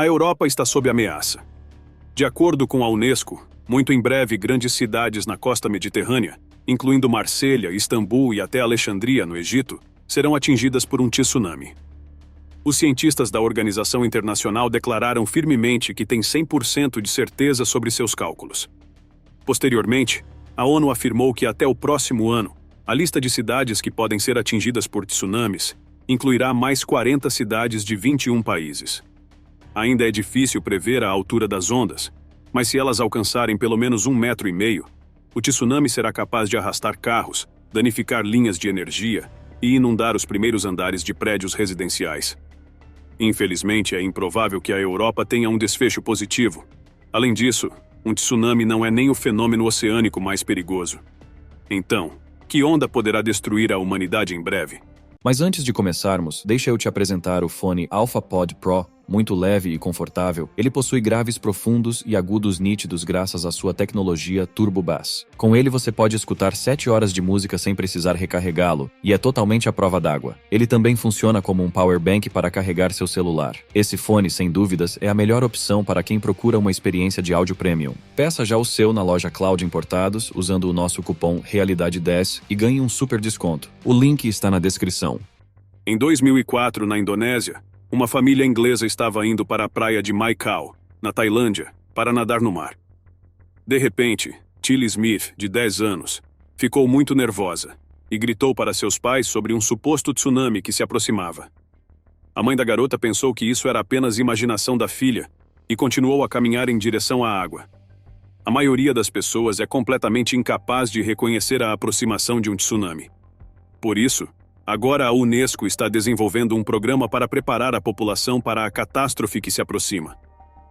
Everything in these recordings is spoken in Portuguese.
A Europa está sob ameaça. De acordo com a Unesco, muito em breve grandes cidades na costa mediterrânea, incluindo Marselha, Istambul e até Alexandria, no Egito, serão atingidas por um tsunami. Os cientistas da Organização Internacional declararam firmemente que têm 100% de certeza sobre seus cálculos. Posteriormente, a ONU afirmou que até o próximo ano, a lista de cidades que podem ser atingidas por tsunamis incluirá mais 40 cidades de 21 países. Ainda é difícil prever a altura das ondas, mas se elas alcançarem pelo menos 1,5 metro, o tsunami será capaz de arrastar carros, danificar linhas de energia e inundar os primeiros andares de prédios residenciais. Infelizmente, é improvável que a Europa tenha um desfecho positivo. Além disso, um tsunami não é nem o fenômeno oceânico mais perigoso. Então, que onda poderá destruir a humanidade em breve? Mas antes de começarmos, deixa eu te apresentar o fone AlphaPod Pro. Muito leve e confortável, ele possui graves profundos e agudos nítidos graças à sua tecnologia Turbo Bass. Com ele você pode escutar 7 horas de música sem precisar recarregá-lo, e é totalmente à prova d'água. Ele também funciona como um power bank para carregar seu celular. Esse fone, sem dúvidas, é a melhor opção para quem procura uma experiência de áudio premium. Peça já o seu na loja Cloud Importados, usando o nosso cupom REALIDADE10 e ganhe um super desconto. O link está na descrição. Em 2004, na Indonésia, uma família inglesa estava indo para a praia de Mai Khao, na Tailândia, para nadar no mar. De repente, Tilly Smith, de 10 anos, ficou muito nervosa e gritou para seus pais sobre um suposto tsunami que se aproximava. A mãe da garota pensou que isso era apenas imaginação da filha e continuou a caminhar em direção à água. A maioria das pessoas é completamente incapaz de reconhecer a aproximação de um tsunami. Por isso, agora a Unesco está desenvolvendo um programa para preparar a população para a catástrofe que se aproxima.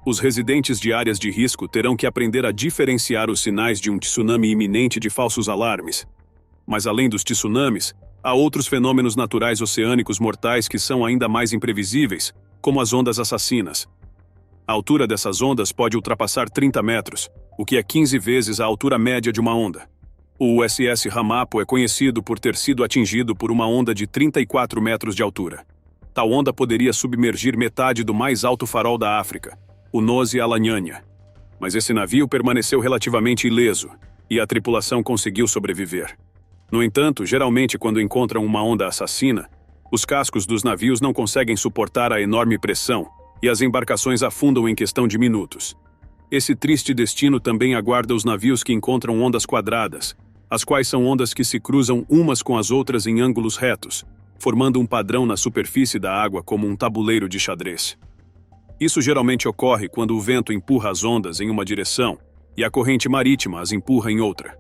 Os residentes de áreas de risco terão que aprender a diferenciar os sinais de um tsunami iminente de falsos alarmes. Mas além dos tsunamis, há outros fenômenos naturais oceânicos mortais que são ainda mais imprevisíveis, como as ondas assassinas. A altura dessas ondas pode ultrapassar 30 metros, o que é 15 vezes a altura média de uma onda. O USS Ramapo é conhecido por ter sido atingido por uma onda de 34 metros de altura. Tal onda poderia submergir metade do mais alto farol da África, o Nosy Alanyanya. Mas esse navio permaneceu relativamente ileso, e a tripulação conseguiu sobreviver. No entanto, geralmente quando encontram uma onda assassina, os cascos dos navios não conseguem suportar a enorme pressão, e as embarcações afundam em questão de minutos. Esse triste destino também aguarda os navios que encontram ondas quadradas, as quais são ondas que se cruzam umas com as outras em ângulos retos, formando um padrão na superfície da água como um tabuleiro de xadrez. Isso geralmente ocorre quando o vento empurra as ondas em uma direção e a corrente marítima as empurra em outra.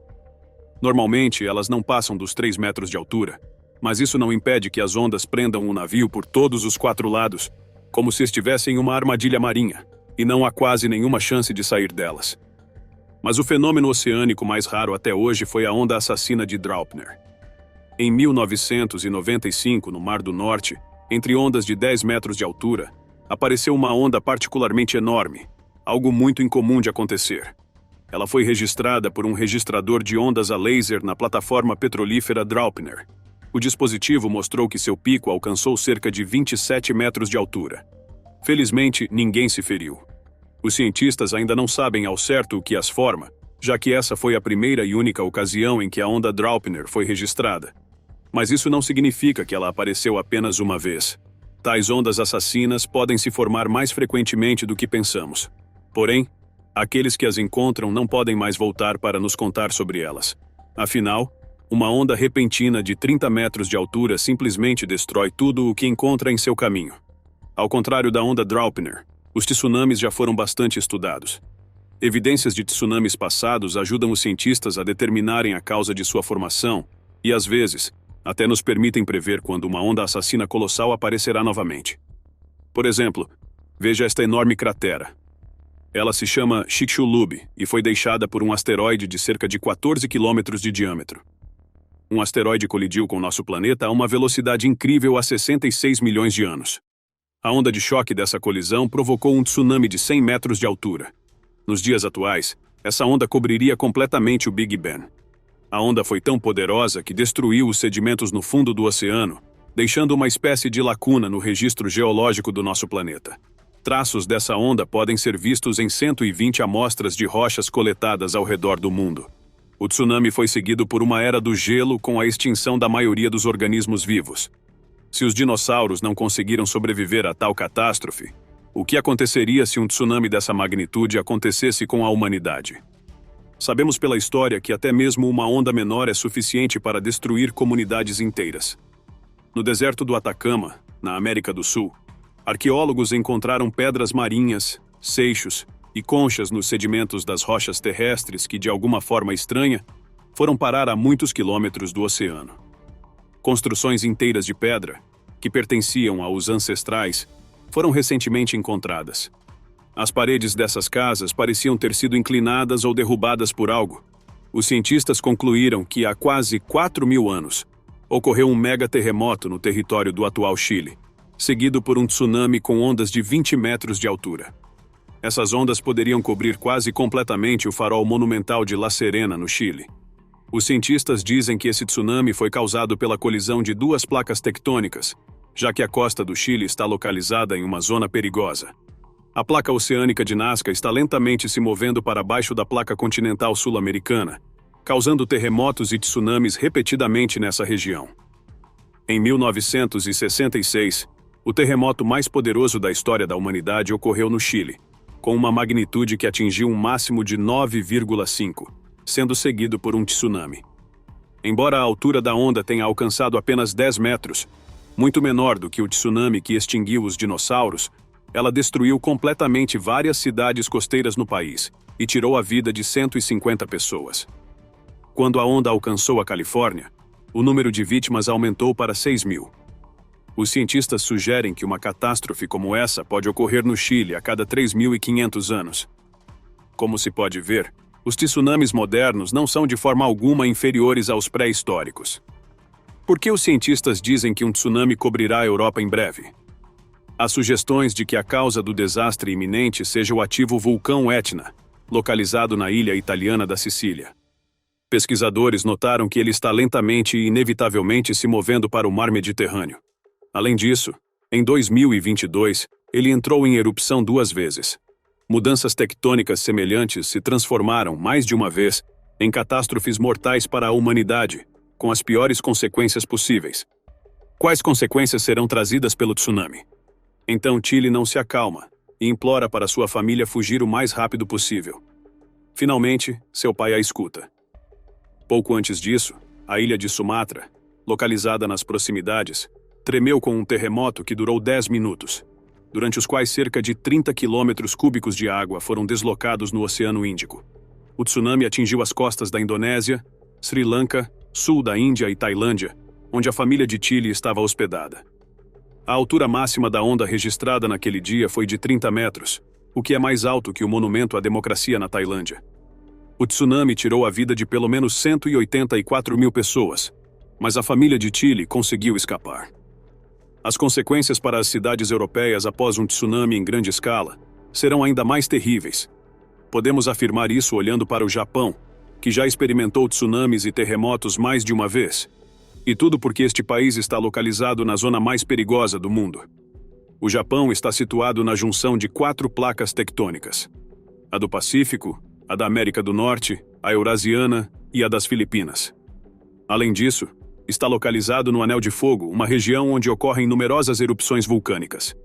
Normalmente, elas não passam dos 3 metros de altura, mas isso não impede que as ondas prendam o navio por todos os 4 lados, como se estivessem em uma armadilha marinha, e não há quase nenhuma chance de sair delas. Mas o fenômeno oceânico mais raro até hoje foi a onda assassina de Draupner. Em 1995, no Mar do Norte, entre ondas de 10 metros de altura, apareceu uma onda particularmente enorme, algo muito incomum de acontecer. Ela foi registrada por um registrador de ondas a laser na plataforma petrolífera Draupner. O dispositivo mostrou que seu pico alcançou cerca de 27 metros de altura. Felizmente, ninguém se feriu. Os cientistas ainda não sabem ao certo o que as forma, já que essa foi a primeira e única ocasião em que a onda Draupner foi registrada. Mas isso não significa que ela apareceu apenas uma vez. Tais ondas assassinas podem se formar mais frequentemente do que pensamos. Porém, aqueles que as encontram não podem mais voltar para nos contar sobre elas. Afinal, uma onda repentina de 30 metros de altura simplesmente destrói tudo o que encontra em seu caminho. Ao contrário da onda Draupner, os tsunamis já foram bastante estudados. Evidências de tsunamis passados ajudam os cientistas a determinarem a causa de sua formação e, às vezes, até nos permitem prever quando uma onda assassina colossal aparecerá novamente. Por exemplo, veja esta enorme cratera. Ela se chama Chicxulub e foi deixada por um asteroide de cerca de 14 quilômetros de diâmetro. Um asteroide colidiu com nosso planeta a uma velocidade incrível há 66 milhões de anos. A onda de choque dessa colisão provocou um tsunami de 100 metros de altura. Nos dias atuais, essa onda cobriria completamente o Big Ben. A onda foi tão poderosa que destruiu os sedimentos no fundo do oceano, deixando uma espécie de lacuna no registro geológico do nosso planeta. Traços dessa onda podem ser vistos em 120 amostras de rochas coletadas ao redor do mundo. O tsunami foi seguido por uma era do gelo com a extinção da maioria dos organismos vivos. Se os dinossauros não conseguiram sobreviver a tal catástrofe, o que aconteceria se um tsunami dessa magnitude acontecesse com a humanidade? Sabemos pela história que até mesmo uma onda menor é suficiente para destruir comunidades inteiras. No deserto do Atacama, na América do Sul, arqueólogos encontraram pedras marinhas, seixos e conchas nos sedimentos das rochas terrestres que, de alguma forma estranha, foram parar a muitos quilômetros do oceano. Construções inteiras de pedra, que pertenciam aos ancestrais, foram recentemente encontradas. As paredes dessas casas pareciam ter sido inclinadas ou derrubadas por algo. Os cientistas concluíram que há quase 4.000 anos ocorreu um mega-terremoto no território do atual Chile, seguido por um tsunami com ondas de 20 metros de altura. Essas ondas poderiam cobrir quase completamente o farol monumental de La Serena, no Chile. Os cientistas dizem que esse tsunami foi causado pela colisão de duas placas tectônicas, já que a costa do Chile está localizada em uma zona perigosa. A placa oceânica de Nazca está lentamente se movendo para baixo da placa continental sul-americana, causando terremotos e tsunamis repetidamente nessa região. Em 1966, o terremoto mais poderoso da história da humanidade ocorreu no Chile, com uma magnitude que atingiu um máximo de 9,5, sendo seguido por um tsunami. Embora a altura da onda tenha alcançado apenas 10 metros, muito menor do que o tsunami que extinguiu os dinossauros, ela destruiu completamente várias cidades costeiras no país e tirou a vida de 150 pessoas. Quando a onda alcançou a Califórnia, o número de vítimas aumentou para 6.000. Os cientistas sugerem que uma catástrofe como essa pode ocorrer no Chile a cada 3.500 anos. Como se pode ver, os tsunamis modernos não são de forma alguma inferiores aos pré-históricos. Por que os cientistas dizem que um tsunami cobrirá a Europa em breve? Há sugestões de que a causa do desastre iminente seja o ativo vulcão Etna, localizado na ilha italiana da Sicília. Pesquisadores notaram que ele está lentamente e inevitavelmente se movendo para o mar Mediterrâneo. Além disso, em 2022, ele entrou em erupção 2 vezes. Mudanças tectônicas semelhantes se transformaram, mais de uma vez, em catástrofes mortais para a humanidade, com as piores consequências possíveis. Quais consequências serão trazidas pelo tsunami? Então Chile não se acalma e implora para sua família fugir o mais rápido possível. Finalmente, seu pai a escuta. Pouco antes disso, a ilha de Sumatra, localizada nas proximidades, tremeu com um terremoto que durou 10 minutos, durante os quais cerca de 30 quilômetros cúbicos de água foram deslocados no Oceano Índico. O tsunami atingiu as costas da Indonésia, Sri Lanka, sul da Índia e Tailândia, onde a família de Chile estava hospedada. A altura máxima da onda registrada naquele dia foi de 30 metros, o que é mais alto que o monumento à democracia na Tailândia. O tsunami tirou a vida de pelo menos 184.000 pessoas, mas a família de Chile conseguiu escapar. As consequências para as cidades europeias após um tsunami em grande escala serão ainda mais terríveis. Podemos afirmar isso olhando para o Japão, que já experimentou tsunamis e terremotos mais de uma vez. E tudo porque este país está localizado na zona mais perigosa do mundo. O Japão está situado na junção de 4 placas tectônicas: a do Pacífico, a da América do Norte, a Eurasiana e a das Filipinas. Além disso, está localizado no Anel de Fogo, uma região onde ocorrem numerosas erupções vulcânicas.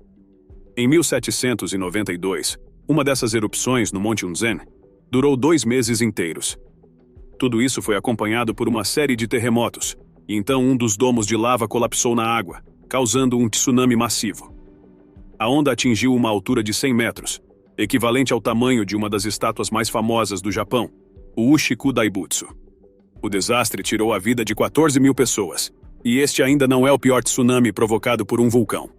Em 1792, uma dessas erupções, no Monte Unzen, durou 2 meses inteiros. Tudo isso foi acompanhado por uma série de terremotos, e então um dos domos de lava colapsou na água, causando um tsunami massivo. A onda atingiu uma altura de 100 metros, equivalente ao tamanho de uma das estátuas mais famosas do Japão, o Uchiku Daibutsu. O desastre tirou a vida de 14.000 pessoas, e este ainda não é o pior tsunami provocado por um vulcão.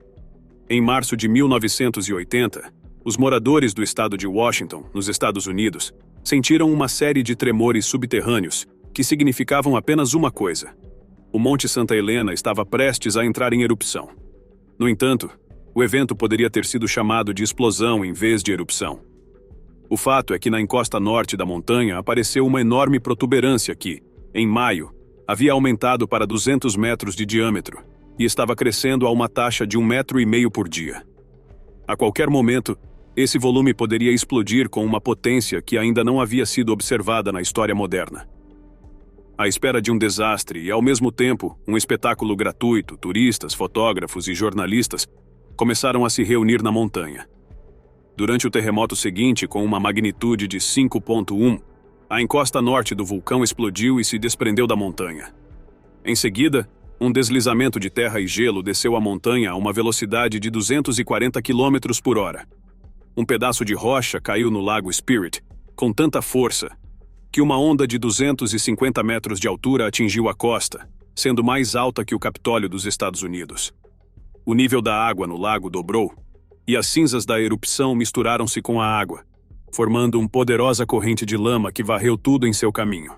Em março de 1980, os moradores do estado de Washington, nos Estados Unidos, sentiram uma série de tremores subterrâneos que significavam apenas uma coisa: o Monte Santa Helena estava prestes a entrar em erupção. No entanto, o evento poderia ter sido chamado de explosão em vez de erupção. O fato é que na encosta norte da montanha apareceu uma enorme protuberância que, em maio, havia aumentado para 200 metros de diâmetro e estava crescendo a uma taxa de 1,5 metro por dia. A qualquer momento, esse volume poderia explodir com uma potência que ainda não havia sido observada na história moderna. À espera de um desastre e, ao mesmo tempo, um espetáculo gratuito, turistas, fotógrafos e jornalistas começaram a se reunir na montanha. Durante o terremoto seguinte, com uma magnitude de 5,1, a encosta norte do vulcão explodiu e se desprendeu da montanha. Em seguida, um deslizamento de terra e gelo desceu a montanha a uma velocidade de 240 km por hora. Um pedaço de rocha caiu no lago Spirit, com tanta força, que uma onda de 250 metros de altura atingiu a costa, sendo mais alta que o Capitólio dos Estados Unidos. O nível da água no lago dobrou, e as cinzas da erupção misturaram-se com a água, formando uma poderosa corrente de lama que varreu tudo em seu caminho.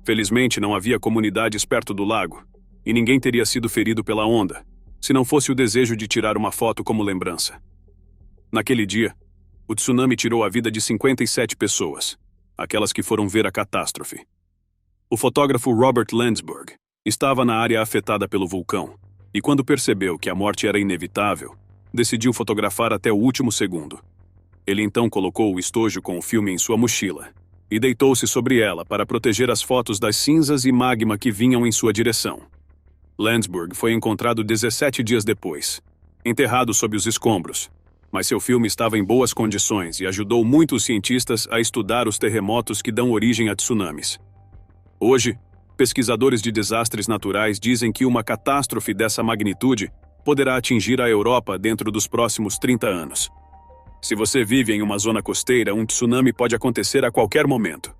Felizmente não havia comunidades perto do lago, e ninguém teria sido ferido pela onda, se não fosse o desejo de tirar uma foto como lembrança. Naquele dia, o tsunami tirou a vida de 57 pessoas, aquelas que foram ver a catástrofe. O fotógrafo Robert Landsberg estava na área afetada pelo vulcão, e quando percebeu que a morte era inevitável, decidiu fotografar até o último segundo. Ele então colocou o estojo com o filme em sua mochila e deitou-se sobre ela para proteger as fotos das cinzas e magma que vinham em sua direção. Landsberg foi encontrado 17 dias depois, enterrado sob os escombros, mas seu filme estava em boas condições e ajudou muitos cientistas a estudar os terremotos que dão origem a tsunamis. Hoje, pesquisadores de desastres naturais dizem que uma catástrofe dessa magnitude poderá atingir a Europa dentro dos próximos 30 anos. Se você vive em uma zona costeira, um tsunami pode acontecer a qualquer momento.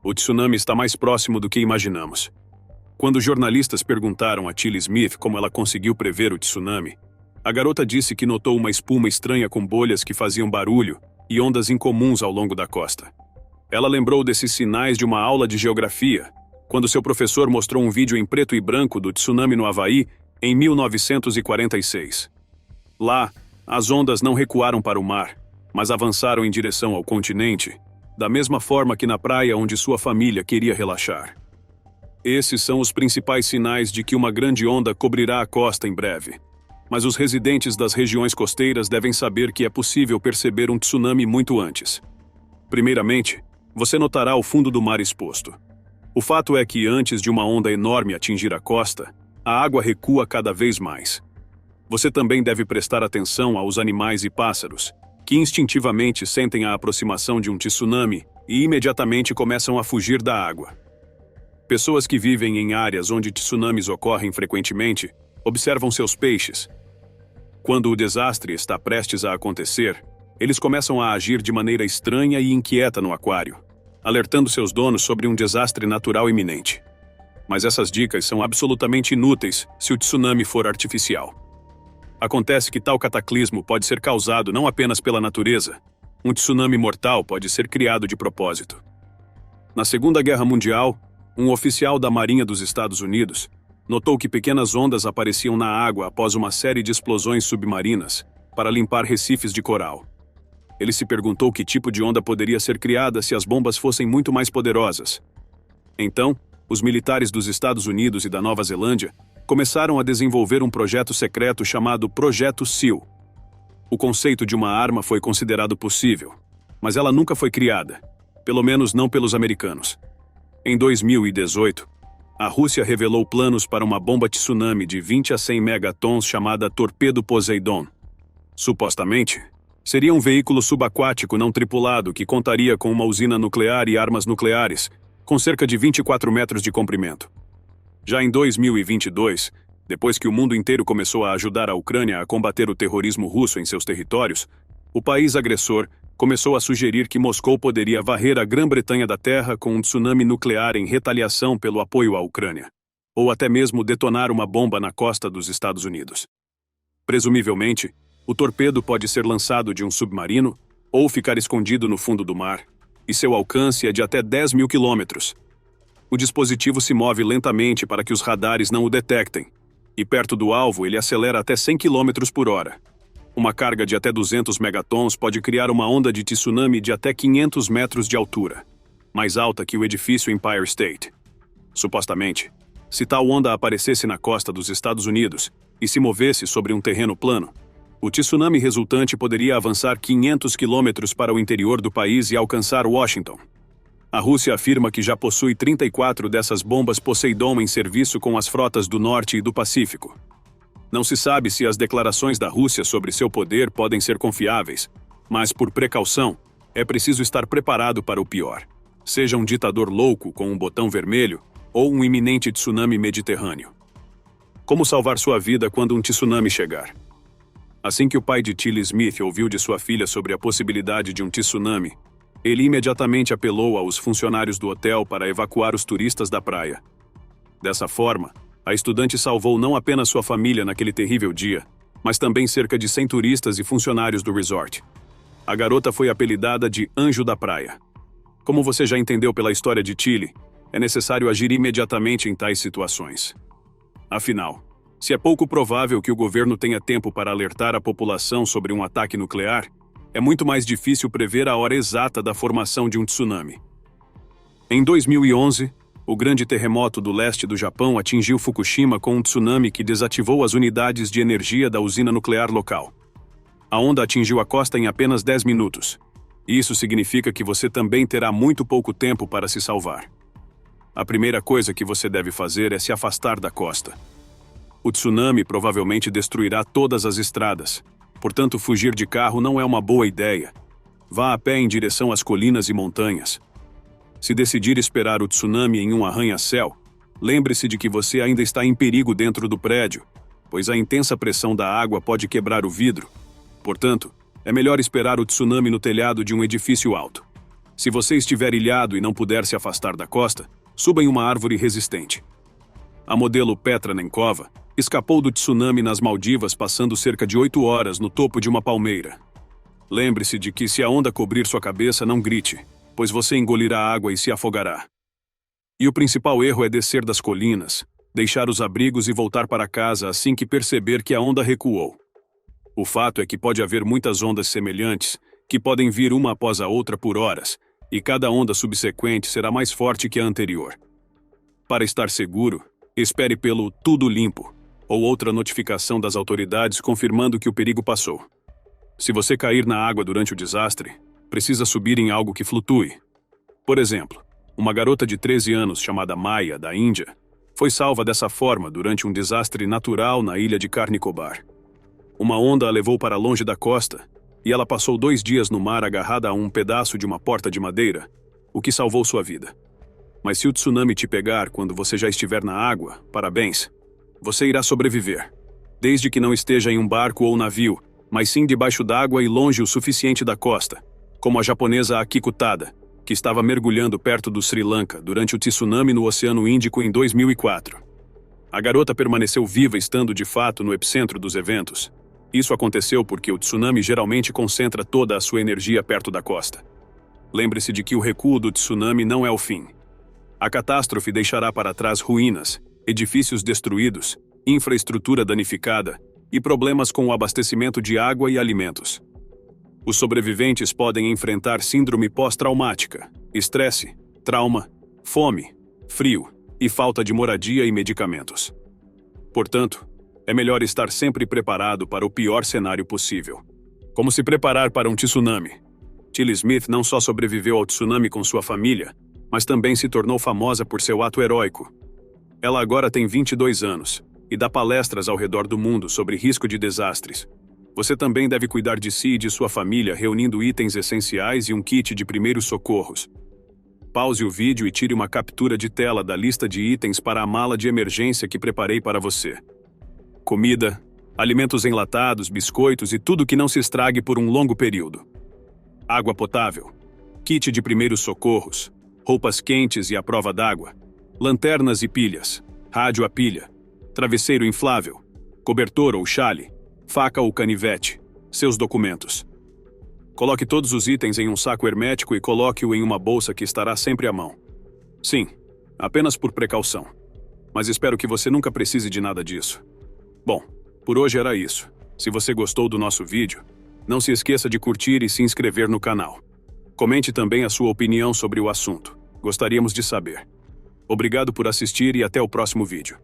O tsunami está mais próximo do que imaginamos. Quando jornalistas perguntaram a Tilly Smith como ela conseguiu prever o tsunami, a garota disse que notou uma espuma estranha com bolhas que faziam barulho e ondas incomuns ao longo da costa. Ela lembrou desses sinais de uma aula de geografia, quando seu professor mostrou um vídeo em preto e branco do tsunami no Havaí em 1946. Lá, as ondas não recuaram para o mar, mas avançaram em direção ao continente, da mesma forma que na praia onde sua família queria relaxar. Esses são os principais sinais de que uma grande onda cobrirá a costa em breve. Mas os residentes das regiões costeiras devem saber que é possível perceber um tsunami muito antes. Primeiramente, você notará o fundo do mar exposto. O fato é que antes de uma onda enorme atingir a costa, a água recua cada vez mais. Você também deve prestar atenção aos animais e pássaros, que instintivamente sentem a aproximação de um tsunami e imediatamente começam a fugir da água. Pessoas que vivem em áreas onde tsunamis ocorrem frequentemente observam seus peixes. Quando o desastre está prestes a acontecer, eles começam a agir de maneira estranha e inquieta no aquário, alertando seus donos sobre um desastre natural iminente. Mas essas dicas são absolutamente inúteis se o tsunami for artificial. Acontece que tal cataclismo pode ser causado não apenas pela natureza. Um tsunami mortal pode ser criado de propósito. Na Segunda Guerra Mundial, um oficial da Marinha dos Estados Unidos notou que pequenas ondas apareciam na água após uma série de explosões submarinas para limpar recifes de coral. Ele se perguntou que tipo de onda poderia ser criada se as bombas fossem muito mais poderosas. Então, os militares dos Estados Unidos e da Nova Zelândia começaram a desenvolver um projeto secreto chamado Projeto SEAL. O conceito de uma arma foi considerado possível, mas ela nunca foi criada, pelo menos não pelos americanos. Em 2018, a Rússia revelou planos para uma bomba tsunami de 20 a 100 megatons chamada Torpedo Poseidon. Supostamente, seria um veículo subaquático não tripulado que contaria com uma usina nuclear e armas nucleares, com cerca de 24 metros de comprimento. Já em 2022, depois que o mundo inteiro começou a ajudar a Ucrânia a combater o terrorismo russo em seus territórios, o país agressor começou a sugerir que Moscou poderia varrer a Grã-Bretanha da Terra com um tsunami nuclear em retaliação pelo apoio à Ucrânia, ou até mesmo detonar uma bomba na costa dos Estados Unidos. Presumivelmente, o torpedo pode ser lançado de um submarino ou ficar escondido no fundo do mar, e seu alcance é de até 10 mil quilômetros. O dispositivo se move lentamente para que os radares não o detectem, e perto do alvo ele acelera até 100 km por hora. Uma carga de até 200 megatons pode criar uma onda de tsunami de até 500 metros de altura, mais alta que o edifício Empire State. Supostamente, se tal onda aparecesse na costa dos Estados Unidos e se movesse sobre um terreno plano, O tsunami resultante poderia avançar 500 quilômetros para o interior do país e alcançar Washington. A Rússia afirma que já possui 34 dessas bombas Poseidon em serviço com as frotas do Norte e do Pacífico. Não se sabe se as declarações da Rússia sobre seu poder podem ser confiáveis, mas, por precaução, é preciso estar preparado para o pior. Seja um ditador louco com um botão vermelho ou um iminente tsunami mediterrâneo. Como salvar sua vida quando um tsunami chegar? Assim que o pai de Tilly Smith ouviu de sua filha sobre a possibilidade de um tsunami, ele imediatamente apelou aos funcionários do hotel para evacuar os turistas da praia. Dessa forma, a estudante salvou não apenas sua família naquele terrível dia, mas também cerca de 100 turistas e funcionários do resort. A garota foi apelidada de Anjo da Praia. Como você já entendeu pela história de Tilly, é necessário agir imediatamente em tais situações. Afinal, se é pouco provável que o governo tenha tempo para alertar a população sobre um ataque nuclear, é muito mais difícil prever a hora exata da formação de um tsunami. Em 2011, o grande terremoto do leste do Japão atingiu Fukushima com um tsunami que desativou as unidades de energia da usina nuclear local. A onda atingiu a costa em apenas 10 minutos. Isso significa que você também terá muito pouco tempo para se salvar. A primeira coisa que você deve fazer é se afastar da costa. O tsunami provavelmente destruirá todas as estradas, portanto fugir de carro não é uma boa ideia. Vá a pé em direção às colinas e montanhas. Se decidir esperar o tsunami em um arranha-céu, lembre-se de que você ainda está em perigo dentro do prédio, pois a intensa pressão da água pode quebrar o vidro. Portanto, é melhor esperar o tsunami no telhado de um edifício alto. Se você estiver ilhado e não puder se afastar da costa, suba em uma árvore resistente. A modelo Petra Nenkova escapou do tsunami nas Maldivas passando cerca de 8 horas no topo de uma palmeira. Lembre-se de que se a onda cobrir sua cabeça, não grite, pois você engolirá água e se afogará. E o principal erro é descer das colinas, deixar os abrigos e voltar para casa assim que perceber que a onda recuou. O fato é que pode haver muitas ondas semelhantes, que podem vir uma após a outra por horas, e cada onda subsequente será mais forte que a anterior. Para estar seguro, espere pelo tudo limpo, ou outra notificação das autoridades confirmando que o perigo passou. Se você cair na água durante o desastre, precisa subir em algo que flutue. Por exemplo, uma garota de 13 anos chamada Maya, da Índia, foi salva dessa forma durante um desastre natural na ilha de Carnicobar. Uma onda a levou para longe da costa, e ela passou 2 dias no mar agarrada a um pedaço de uma porta de madeira, o que salvou sua vida. Mas se o tsunami te pegar quando você já estiver na água, parabéns. Você irá sobreviver. Desde que não esteja em um barco ou navio, mas sim debaixo d'água e longe o suficiente da costa, como a japonesa Akiko Tada, que estava mergulhando perto do Sri Lanka durante o tsunami no Oceano Índico em 2004. A garota permaneceu viva estando de fato no epicentro dos eventos. Isso aconteceu porque o tsunami geralmente concentra toda a sua energia perto da costa. Lembre-se de que o recuo do tsunami não é o fim. A catástrofe deixará para trás ruínas, edifícios destruídos, infraestrutura danificada e problemas com o abastecimento de água e alimentos. Os sobreviventes podem enfrentar síndrome pós-traumática, estresse, trauma, fome, frio e falta de moradia e medicamentos. Portanto, é melhor estar sempre preparado para o pior cenário possível. Como se preparar para um tsunami? Tilly Smith não só sobreviveu ao tsunami com sua família, mas também se tornou famosa por seu ato heróico. Ela agora tem 22 anos e dá palestras ao redor do mundo sobre risco de desastres. Você também deve cuidar de si e de sua família reunindo itens essenciais e um kit de primeiros socorros. Pause o vídeo e tire uma captura de tela da lista de itens para a mala de emergência que preparei para você. Comida, alimentos enlatados, biscoitos e tudo que não se estrague por um longo período. Água potável, kit de primeiros socorros, roupas quentes e à prova d'água, lanternas e pilhas, rádio a pilha, travesseiro inflável, cobertor ou chale, faca ou canivete, seus documentos. Coloque todos os itens em um saco hermético e coloque-o em uma bolsa que estará sempre à mão. Sim, apenas por precaução. Mas espero que você nunca precise de nada disso. Bom, por hoje era isso. Se você gostou do nosso vídeo, não se esqueça de curtir e se inscrever no canal. Comente também a sua opinião sobre o assunto. Gostaríamos de saber. Obrigado por assistir e até o próximo vídeo.